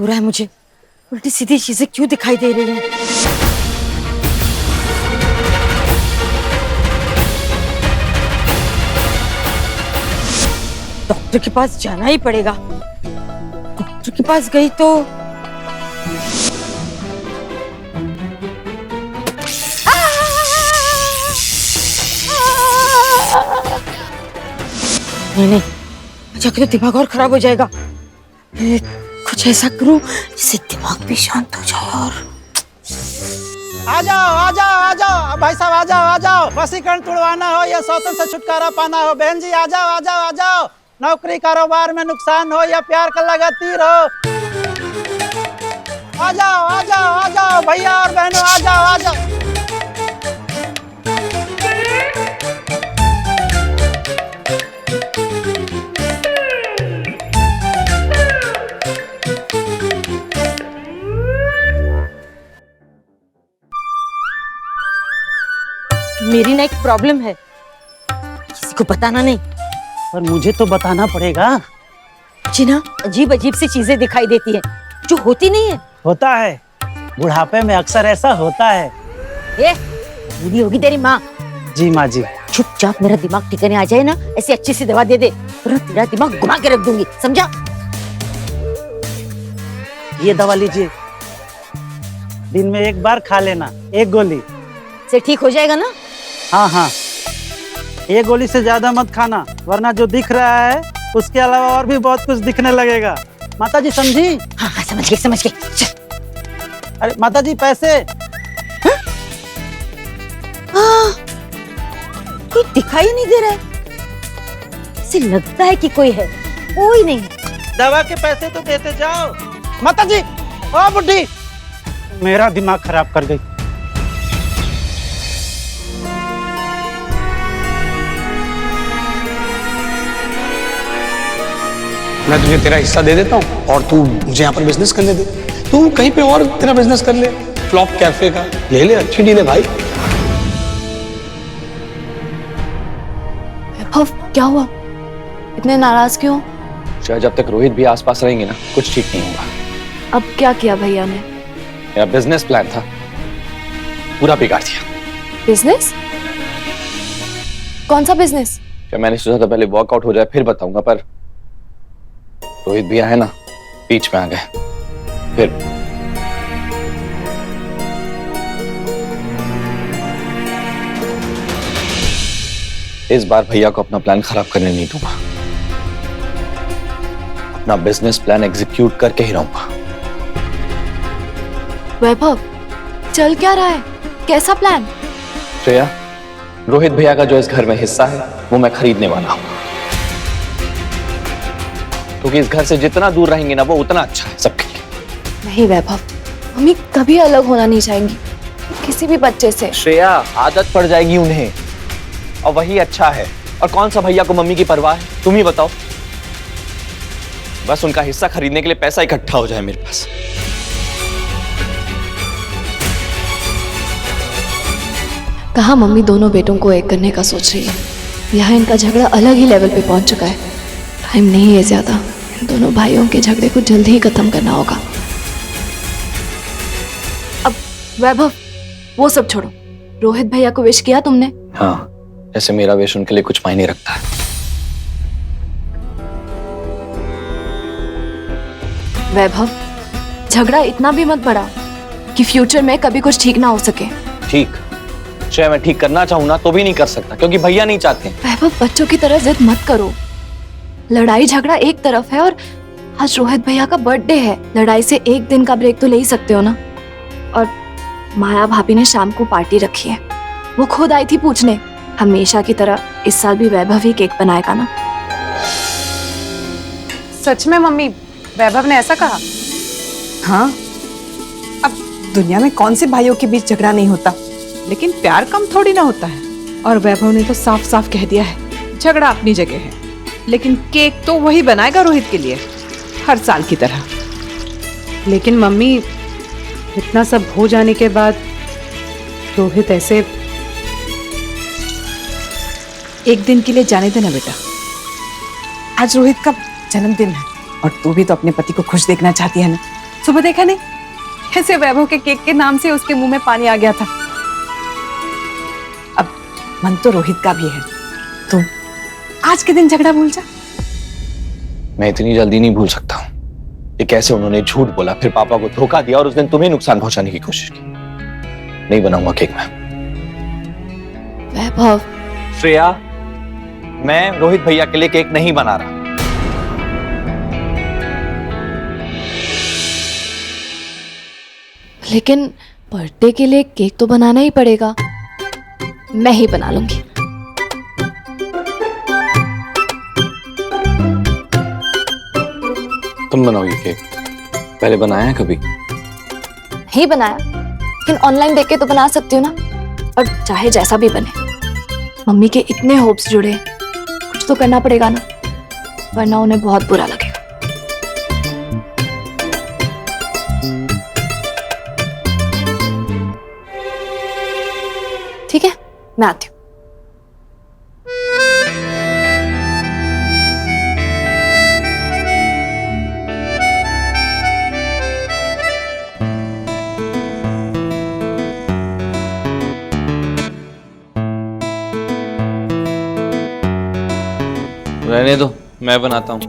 हो रहा है मुझे? उल्टी सीधी चीजें क्यों दिखाई दे रही हैं? डॉक्टर के पास जाना ही पड़ेगा। डॉक्टर के पास गई तो नहीं, जाकर तो दिमाग और खराब हो जाएगा। कुछ ऐसा करूं जिससे दिमाग भी शांत हो जाए। और आ जाओ भाई साहब, आ जाओ। वशीकरण तुड़वाना हो या सौतन से छुटकारा पाना हो, बहन जी आ जाओ। नौकरी कारोबार में नुकसान हो या प्यार का लगा तीर हो, आ जाओ भैया और बहनों, आ जाओ। मेरी ना एक प्रॉब्लम है, किसी को बताना नहीं। पर मुझे तो बताना पड़ेगा। जी ना, अजीब अजीब सी चीजें दिखाई देती है जो होती नहीं है। होता है, बुढ़ापे में अक्सर ऐसा होता है। बूढ़ी होगी तेरी माँ। जी माँ जी। चुपचाप मेरा दिमाग ठिकाने आ जाए ना, ऐसी अच्छी सी दवा दे दे, वरना तेरा दिमाग घुमा के रख दूंगी, समझा? ये दवा लीजिए, दिन में एक बार खा लेना, एक गोली से ठीक हो जाएगा ना? हाँ, एक गोली से ज्यादा मत खाना, वरना जो दिख रहा है उसके अलावा और भी बहुत कुछ दिखने लगेगा। माता जी समझी? हाँ, समझ गई। अरे माता जी पैसे। कोई दिखाई नहीं दे रहा है, ऐसे लगता है कि कोई है, कोई नहीं है। दवा के पैसे तो देते जाओ। माता जी, ओ बुढ़ी, मेरा दिमाग खराब कर गई। मैं तुझे तेरा हिस्सा दे देता हूँ और तू मुझे यहाँ पर बिजनेस करने दे। तू कहीं पे और तेरा बिजनेस कर ले, फ्लॉप कैफे का ले ले, अच्छी डील है भाई। क्या हुआ, इतने नाराज क्यों? शायद जब तक रोहित भी आसपास रहेंगे ना, कुछ ठीक नहीं होगा। अब क्या किया भैया ने? मेरा बिजनेस प्लान था, पूरा बिगाड़ दिया। बिजनेस? कौन सा बिजनेस? क्या मैंने सोचा था पहले वर्कआउट हो जाए फिर बताऊंगा, पर रोहित भैया है ना, बीच में आ गए। फिर इस बार भैया को अपना प्लान खराब करने नहीं दूंगा। अपना बिजनेस प्लान एग्जीक्यूट करके ही रहूंगा। वैभव, चल क्या रहा है? कैसा प्लान? श्रेया, रोहित भैया का जो इस घर में हिस्सा है वो मैं खरीदने वाला हूं, क्योंकि इस घर से जितना दूर रहेंगे ना वो उतना अच्छा है सबके लिए। नहीं वैभव, मम्मी कभी अलग होना नहीं चाहेंगी किसी भी बच्चे से। श्रेया, आदत पड़ जाएगी उन्हें, और वही अच्छा है। और कौन सा भैया को मम्मी की परवाह है, तुम ही बताओ। बस उनका हिस्सा खरीदने के लिए पैसा इकट्ठा हो जाए मेरे पास। कहा मम्मी दोनों बेटों को एक करने का सोच रही है। यहाँ इनका झगड़ा अलग ही लेवल पे पहुंच चुका है। टाइम नहीं है ज्यादा, इन दोनों भाइयों के झगड़े को जल्दी ही खत्म करना होगा। अब वैभव, वो सब छोड़ो, रोहित भैया को विश किया तुमने? हाँ, जैसे मेरा विश उनके लिए कुछ मायने रखता है। वैभव, झगड़ा इतना भी मत बढ़ाओ कि फ्यूचर में कभी कुछ ठीक ना हो सके। ठीक, चाहे मैं ठीक करना चाहूँ ना तो भी नहीं कर सकता, क्योंकि भैया नहीं चाहते। वैभव, बच्चों की तरह जिद मत करो। लड़ाई झगड़ा एक तरफ है और आज रोहित भैया का बर्थडे है। लड़ाई से एक दिन का ब्रेक तो ले ही सकते हो ना। और माया भाभी ने शाम को पार्टी रखी है, वो खुद आई थी पूछने। हमेशा की तरह इस साल भी वैभव ही केक बनाएगा ना? सच में मम्मी, वैभव ने ऐसा कहा? हाँ, अब दुनिया में कौन से भाइयों के बीच झगड़ा नहीं होता, लेकिन प्यार कम थोड़ी ना होता है। और वैभव ने तो साफ साफ कह दिया है, झगड़ा अपनी जगह है, लेकिन केक तो वही बनाएगा रोहित के लिए, हर साल की तरह। लेकिन मम्मी, इतना सब हो जाने के बाद रोहित ऐसे एक दिन के लिए जाने देना बेटा। आज रोहित का जन्मदिन है और तू भी तो अपने पति को खुश देखना चाहती है ना। सुबह देखा नहीं कैसे वैभव के केक के नाम से उसके मुंह में पानी आ गया था। अब मन तो रोहित का भी है, तो आज के दिन झगड़ा भूल जा। मैं इतनी जल्दी नहीं भूल सकता हूँ कि कैसे उन्होंने झूठ बोला, फिर पापा को धोखा दिया और उस दिन तुम्हें नुकसान पहुंचाने की कोशिश की। नहीं बनाऊंगा केक मैं। वैभव, श्रेया, मैं रोहित भैया के लिए केक नहीं बना रहा। लेकिन बर्थडे के लिए केक तो बनाना ही पड़ेगा। मैं ही बना लूंगी। तुम बनाओगी केक? पहले बनाया है कभी? नहीं बनाया, लेकिन ऑनलाइन देख के तो बना सकती हूँ ना। और चाहे जैसा भी बने, मम्मी के इतने होप्स जुड़े, कुछ तो करना पड़ेगा ना, वरना उन्हें बहुत बुरा लगेगा। ठीक है, मैं आती हूँ। रहने दो, मैं बनाता हूँ।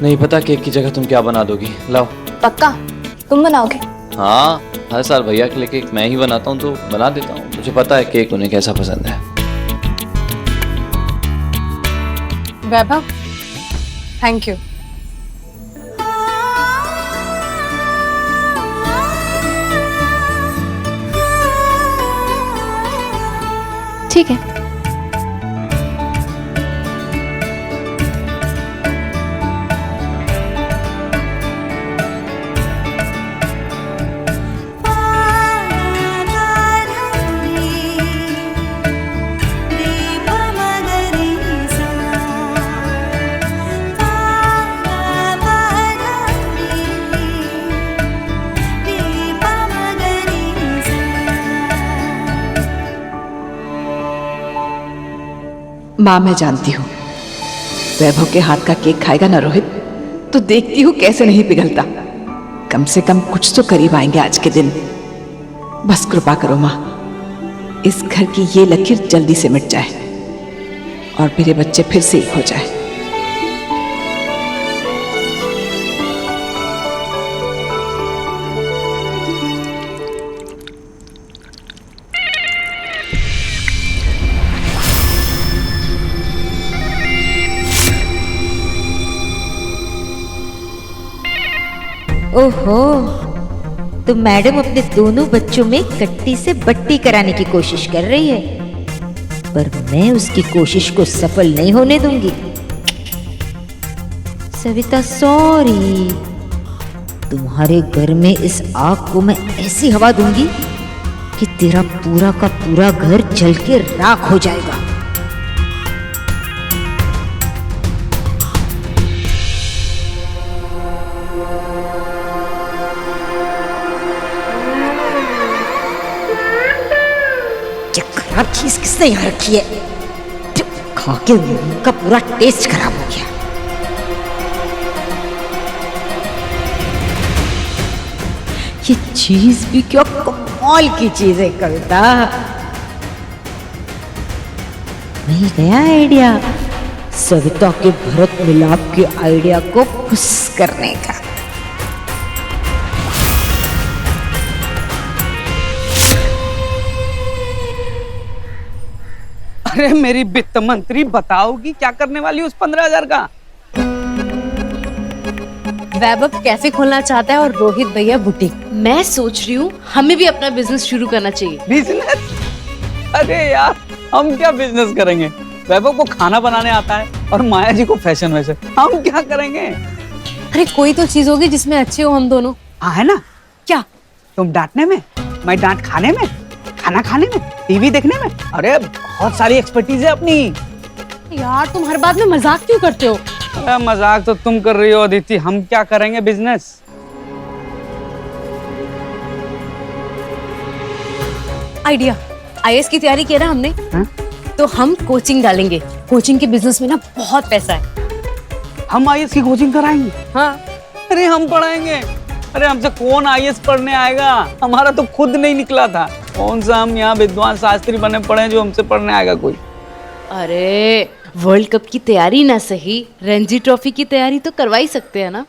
नहीं पता केक की जगह तुम क्या बना दोगी। लाओ। पक्का तुम बनाओगे? हाँ, हर साल भैया के लिए केक मैं ही बनाता हूँ, तो बना देता हूँ। मुझे पता है केक उन्हें कैसा पसंद है। वैभव, थैंक यू। ठीक है। माँ, मैं जानती हूँ वैभव के हाथ का केक खाएगा ना रोहित, तो देखती हूँ कैसे नहीं पिघलता। कम से कम कुछ तो करीब आएंगे आज के दिन। बस कृपा करो माँ, इस घर की ये लकीर जल्दी से मिट जाए और मेरे बच्चे फिर से एक हो जाए। ओहो, तो मैडम अपने दोनों बच्चों में कट्टी से बट्टी कराने की कोशिश कर रही है, पर मैं उसकी कोशिश को सफल नहीं होने दूंगी। सविता सॉरी, तुम्हारे घर में इस आग को मैं ऐसी हवा दूंगी कि तेरा पूरा का पूरा घर जल के राख हो जाएगा। खराब चीज किसने यहाँ रखी है? खा के मुंह का पूरा टेस्ट खराब हो गया। ये चीज भी क्या कमाल की चीज है कविता। मिल गया आइडिया, सविता के भरत मिलाप के आइडिया को खुश करने का। अरे मेरी वित्त मंत्री, बताओगी क्या करने वाली उस 15,000 का? वैभव कैफे खोलना चाहता है और रोहित भैया बुटीक। मैं सोच रही हूँ हमें भी अपना बिजनेस शुरू करना चाहिए। बिजनेस? अरे यार, हम क्या बिजनेस करेंगे? वैभव को खाना बनाने आता है और माया जी को फैशन वैसे, हम क्या करेंगे? अरे कोई तो चीज होगी जिसमें अच्छे हो हम दोनों। हाँ है ना? क्या? तुम डांटने में, मैं डांट खाने में, खाना खाने में, टीवी देखने में। अरे बहुत सारी एक्सपर्टीज है अपनी। यार तुम हर बात में मजाक क्यों करते हो? अरे मजाक तो तुम कर रही हो अदिति, हम क्या करेंगे बिजनेस? आइडिया, आईएएस की तैयारी की है ना हमने। हा? तो हम कोचिंग डालेंगे। कोचिंग के बिजनेस में ना बहुत पैसा है। हम आईएएस की कोचिंग कराएंगे? हाँ। अरे हम पढ़ाएंगे? अरे हमसे कौन आईएएस पढ़ने आएगा, हमारा तो खुद नहीं निकला था। कौन सा हम यहाँ विद्वान शास्त्री बने पड़े हैं जो हमसे पढ़ने आएगा कोई। अरे वर्ल्ड कप की तैयारी ना सही, रणजी ट्रॉफी की तैयारी तो करवा ही सकते हैं ना।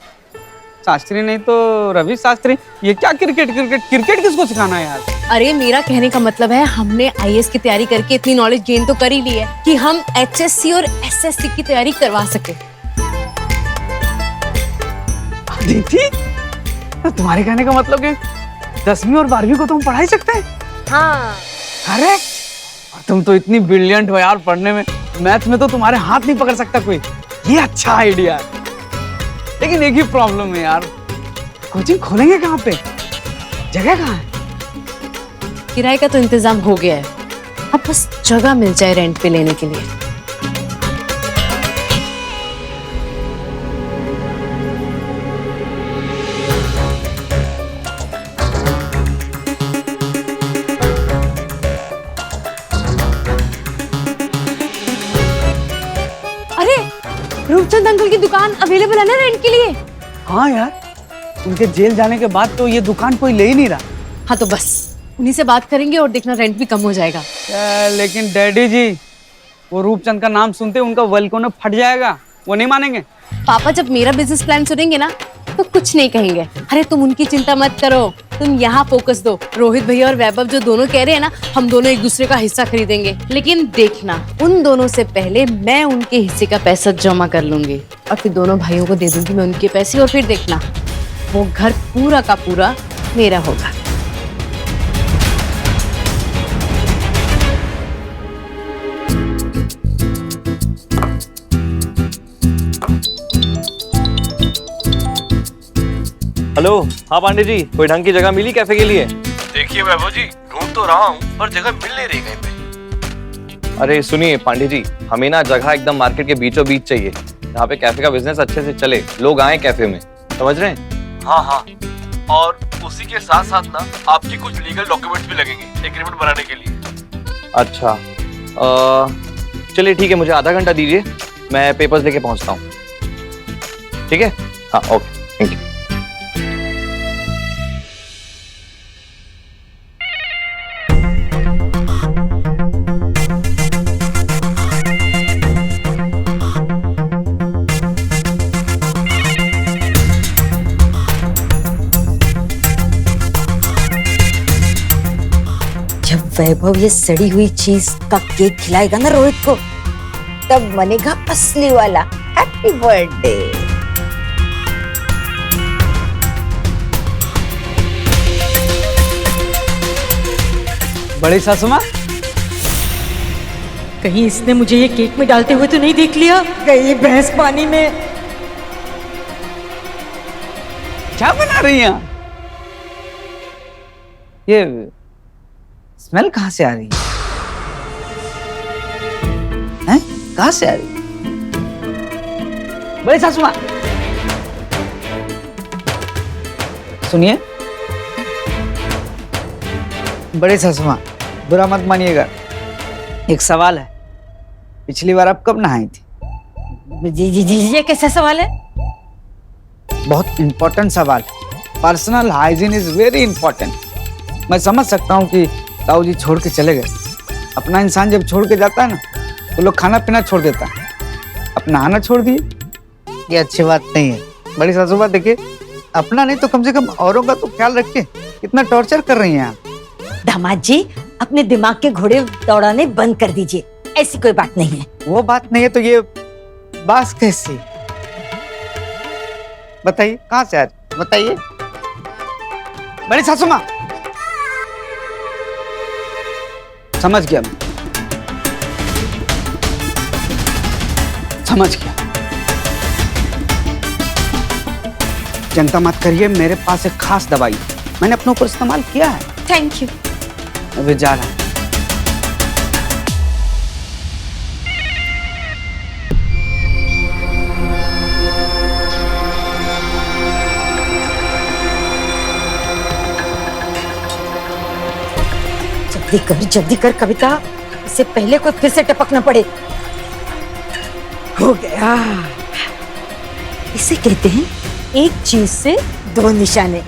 शास्त्री नहीं तो रवि शास्त्री। ये क्या क्रिकेट क्रिकेट क्रिकेट किसको सिखाना है यार। अरे मेरा कहने का मतलब है हमने आईएएस की तैयारी करके इतनी नॉलेज गेन तो कर ही ली है कि हम एचएससी और एसएससी की तैयारी करवा सके। अदिति, तुम्हारे कहने का मतलब कि 10वीं और 12वीं को तुम पढ़ा ही सकते हैं? हाँ। अरे तुम तो इतनी ब्रिलियंट हो यार पढ़ने में, मैथ में तो तुम्हारे हाथ नहीं पकड़ सकता कोई। ये अच्छा आइडिया है, लेकिन एक ही प्रॉब्लम है यार, कोचिंग खोलेंगे कहाँ पे, जगह कहाँ है? किराए का तो इंतजाम हो गया है, अब बस जगह मिल जाए रेंट पे लेने के लिए। अरे रूपचंद अंकल की दुकान अवेलेबल है ना रेंट के लिए? हाँ यार, उनके जेल जाने के बाद तो ये दुकान कोई ले ही नहीं रहा। हाँ तो बस उन्हीं से बात करेंगे और देखना रेंट भी कम हो जाएगा। लेकिन डैडी जी, वो रूपचंद का नाम सुनते उनका वलकों फट जाएगा, वो नहीं मानेंगे। पापा जब मेरा बिजनेस प्लान सुनेंगे ना तो कुछ नहीं कहेंगे। अरे तुम उनकी चिंता मत करो, तुम यहाँ फोकस दो। रोहित भैया और वैभव जो दोनों कह रहे हैं ना, हम दोनों एक दूसरे का हिस्सा खरीदेंगे, लेकिन देखना उन दोनों से पहले मैं उनके हिस्से का पैसा जमा कर लूंगी और फिर दोनों भाइयों को दे दूंगी मैं उनके पैसे, और फिर देखना वो घर पूरा का पूरा मेरा होगा। हेलो, हाँ पांडे जी, कोई ढंग की जगह मिली कैफे के लिए? देखिए वैभव जी, ढूंढ तो रहा हूँ पर जगह मिल नहीं रही कहीं पे। अरे सुनिए पांडे जी, हमें ना जगह एकदम मार्केट के बीचों बीच चाहिए, यहाँ पे कैफे का बिजनेस अच्छे से चले, लोग आए कैफे में, समझ रहे हैं? हाँ हाँ, और उसी के साथ साथ ना आपकी कुछ लीगल डॉक्यूमेंट्स भी लगेंगे एग्रीमेंट बनाने के लिए। अच्छा, चलिए ठीक है, मुझे आधा घंटा दीजिए, मैं पेपर्स लेके पहुँचता हूँ। ठीक है, हाँ ओके, थैंक यू। जब वैभव ये सड़ी हुई चीज का केक खिलाएगा ना रोहित को, तब बनेगा असली वाला हैप्पी बर्थडे। बड़ी सासू माँ, कहीं इसने मुझे ये केक में डालते हुए तो नहीं देख लिया? गई भैंस पानी में। क्या बना रही हैं? ये स्मेल कहाँ से आ रही है? हैं? कहाँ से आ रही है? बड़ी सासू माँ, सुनिए। बड़े सासू माँ, बुरा मत मानिएगा, एक सवाल है। पिछली बार आप कब नहाई थी? जी ये कैसा सवाल है? बहुत इंपॉर्टेंट सवाल है। Personal hygiene is very important. मैं समझ सकता हूँ कि ताऊ जी छोड़ के चले गए। अपना इंसान जब छोड़ के जाता है ना, तो लोग खाना पीना छोड़ देता है। अब नहाना छोड़ दिए, ये अच्छी बात नहीं है। बड़ी सासू बात देखिए, अपना नहीं तो कम से कम औरों का तो ख्याल रखिए। कितना टॉर्चर कर रही हैं आप। दामाद जी, अपने दिमाग के घोड़े दौड़ाने बंद कर दीजिए, ऐसी कोई बात नहीं है। वो बात नहीं है तो ये बात कैसी? बताइए कहाँ से आ रही, बताइए। बड़ी सासू माँ, समझ गया मैं, समझ गया। चिंता मत करिए, मेरे पास एक खास दवाई मैंने अपने ऊपर इस्तेमाल किया है। Thank you. अभी जा रहा है। जल्दी कर कविता, इससे पहले कोई फिर से टपक न पड़े। हो गया। इसे कहते हैं एक चीज से दो निशाने।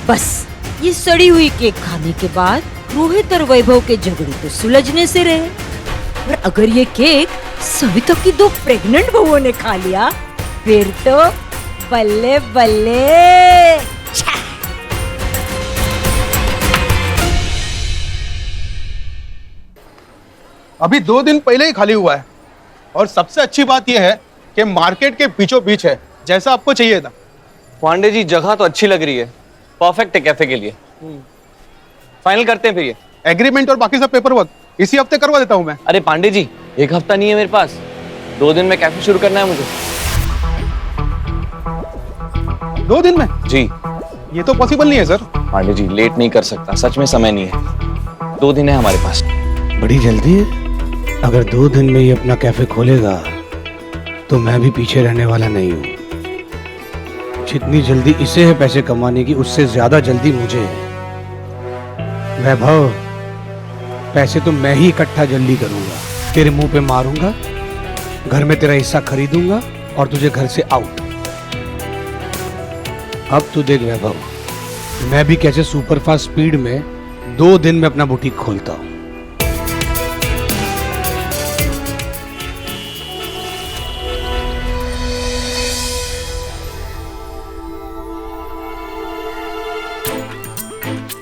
बस ये सड़ी हुई केक खाने के बाद रोहित और वैभव के झगड़े तो सुलझने से रहे, और अगर ये केक सविता की दो प्रेग्नेंट बहुओं ने खा लिया फिर तो बल्ले बल्ले। अभी 2 दिन पहले ही खाली हुआ है और सबसे अच्छी बात यह है कि मार्केट के बीचों बीच है, जैसा आपको चाहिए था। पांडे जी जगह तो अच्छी लग रही है, परफेक्ट है कैफे के लिए। फाइनल करते हैं फिर ये। एग्रीमेंट और बाकी सब पेपर वर्क इसी हफ्ते करवा देता हूं मैं। अरे पांडे जी, 1 हफ्ता नहीं है मेरे पास, 2 दिन में कैफे शुरू करना है मुझे। 2 दिन में? जी। ये तो पॉसिबल नहीं है सर। पांडे जी लेट नहीं कर सकता, सच में समय नहीं है, 2 दिन है हमारे पास। बड़ी जल्दी है। अगर 2 दिन में ये अपना कैफे खोलेगा तो मैं भी पीछे रहने वाला नहीं हूँ। जितनी जल्दी इसे है पैसे कमाने की, उससे ज्यादा जल्दी मुझे है। वैभव, पैसे तो मैं ही इकट्ठा जल्दी करूंगा, तेरे मुंह पे मारूंगा, घर में तेरा हिस्सा खरीदूंगा और तुझे घर से आउट। अब तू देख वैभव, मैं भी कैसे सुपरफास्ट स्पीड में 2 दिन में अपना बुटीक खोलता हूँ।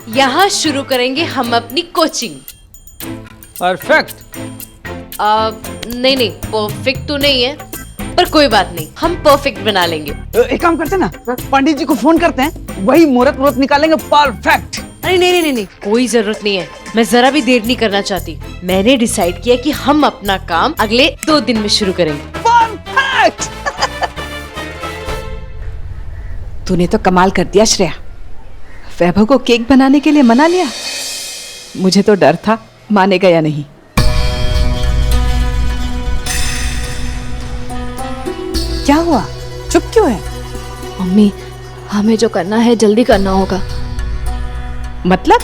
यहाँ शुरू करेंगे हम अपनी कोचिंग। परफेक्ट। नहीं नहीं, परफेक्ट तो नहीं है, पर कोई बात नहीं, हम परफेक्ट बना लेंगे। एक काम करते हैं ना, पंडित जी को फोन करते हैं, वही मुहूर्त मुहूर्त निकालेंगे। परफेक्ट। अरे नहीं नहीं नहीं नहीं, कोई जरूरत नहीं है, मैं जरा भी देर नहीं करना चाहती। मैंने डिसाइड किया कि हम अपना काम अगले 2 दिन में शुरू करेंगे। परफेक्ट। तूने तो कमाल कर दिया श्रेया, वैभव को केक बनाने के लिए मना लिया। मुझे तो डर था मानेगा या नहीं। क्या हुआ, चुप क्यों है? मम्मी, हमें जो करना है जल्दी करना होगा। मतलब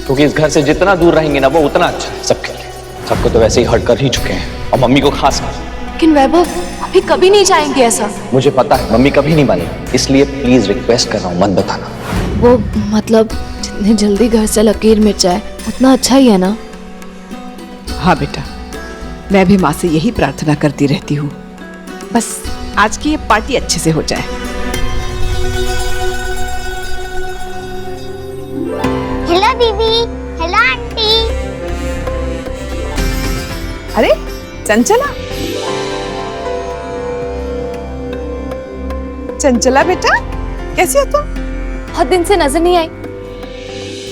क्योंकि इस घर से जितना दूर रहेंगे ना वो उतना अच्छा है सबके लिए। सबको तो वैसे ही हर्ट कर ही चुके हैं, और मम्मी को खास कर। लेकिन वैभव अभी कभी नहीं चाहेंगे ऐसा। मुझे पता है मम्मी कभी नहीं मानेगी, इसलिए प्लीज रिक्वेस्ट कर रहा हूँ, मत बताना। वो मतलब जितनी जल्दी घर से लकीर मिट जाए उतना अच्छा ही है ना। हाँ बेटा, मैं भी माँ से यही प्रार्थना करती रहती हूँ, बस आज की ये पार्टी अच्छे से हो जाए। हेलो दीदी, हेलो आंटी। अरे चंचला, चंचला बेटा, कैसी हो तुम? बहुत दिन से नजर नहीं आई,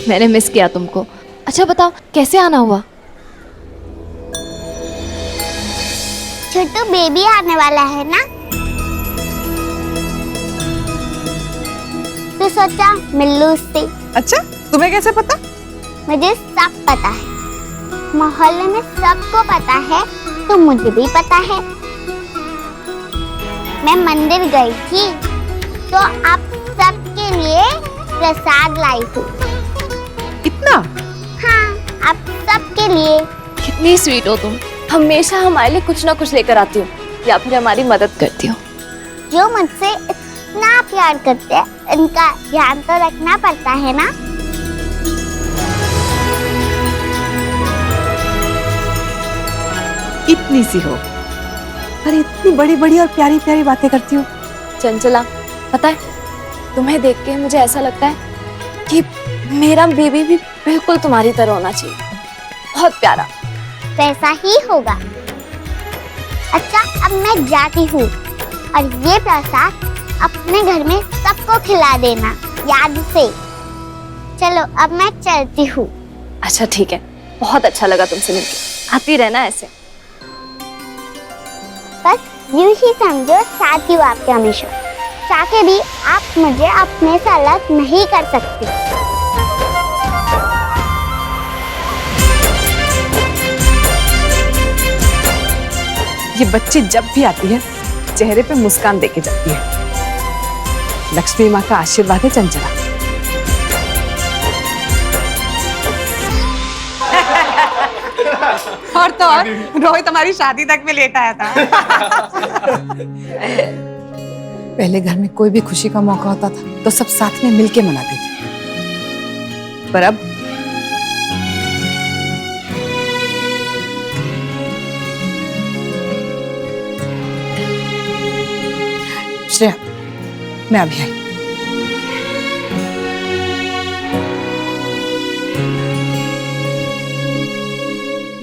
मैंने मिस किया तुमको। अच्छा बताओ कैसे आना हुआ? छोटू बेबी आने वाला है ना, तो सोचा मिल लूं उससे। अच्छा, तुम्हें कैसे पता? मुझे सब पता है, मोहल्ले में सबको पता है, तो मुझे भी पता है। मैं मंदिर गई थी तो आप सबके लिए प्रसाद लाई हूँ। इतना? हाँ, आप सबके लिए। कितनी स्वीट हो तुम, हमेशा हमारे लिए कुछ ना कुछ लेकर आती हो या फिर हमारी मदद करती हो। जो मुझसे इतना प्यार करते हैं, इनका ध्यान तो रखना पड़ता है ना। इतनी सी हो, पर इतनी बड़ी बड़ी और प्यारी प्यारी बातें करती हो। चंचला, पता है तुम्हें देख के मुझे ऐसा लगता है कि मेरा बेबी भी बिल्कुल तुम्हारी तरह होना चाहिए, बहुत प्यारा। वैसा ही होगा। अच्छा, अब मैं जाती हूँ, और ये प्रसाद अपने घर में सबको खिला देना, याद से। चलो अब मैं चलती हूँ। अच्छा ठीक है, बहुत अच्छा लगा तुमसे मिलके, आती रहना ऐसे। बस यूं ही समझो, साथ ही आपके हमेशा। चाहे भी आप मुझे अपने से अलग नहीं कर सकते। ये बच्ची जब भी आती है चेहरे पे मुस्कान देके जाती है। लक्ष्मी माँ का आशीर्वाद है चंचला। और तो और रोहित हमारी शादी तक में लेट आया था। पहले घर में कोई भी खुशी का मौका होता था तो सब साथ में मिलके मनाते थे, पर अब श्रेया, मैं अभी आई।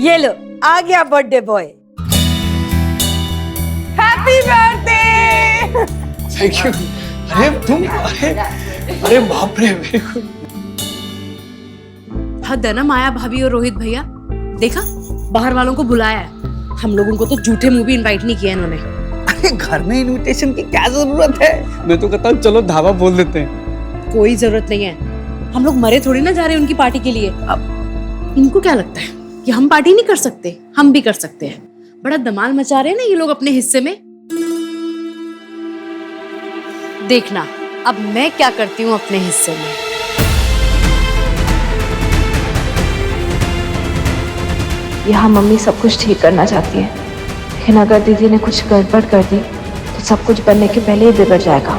ये लो, आ गया birthday boy. Happy birthday. Thank you. अरे तुम, अरे बाप रे, वेरी गुड। हद है ना माया भाभी और रोहित भैया। देखा, बाहर वालों को बुलाया है, हम लोगों को तो झूठे मुंह भी इनवाइट नहीं किया इन्होंने। अरे घर में इनविटेशन की क्या जरूरत है? मैं तो कहता हूँ चलो ढाबा बोल देते हैं। कोई जरूरत नहीं है, हम लोग मरे थोड़ी ना जा रहे उनकी पार्टी के लिए। अब इनको क्या लगता है कि हम पार्टी नहीं कर सकते? हम भी कर सकते हैं। बड़ा धमाल मचा रहे हैं ना ये लोग अपने हिस्से में। देखना अब मैं क्या करती हूँ अपने हिस्से में। यहाँ मम्मी सब कुछ ठीक करना चाहती है, लेकिन अगर दीदी ने कुछ गड़बड़ कर दी तो सब कुछ बनने के पहले ही बिगड़ जाएगा।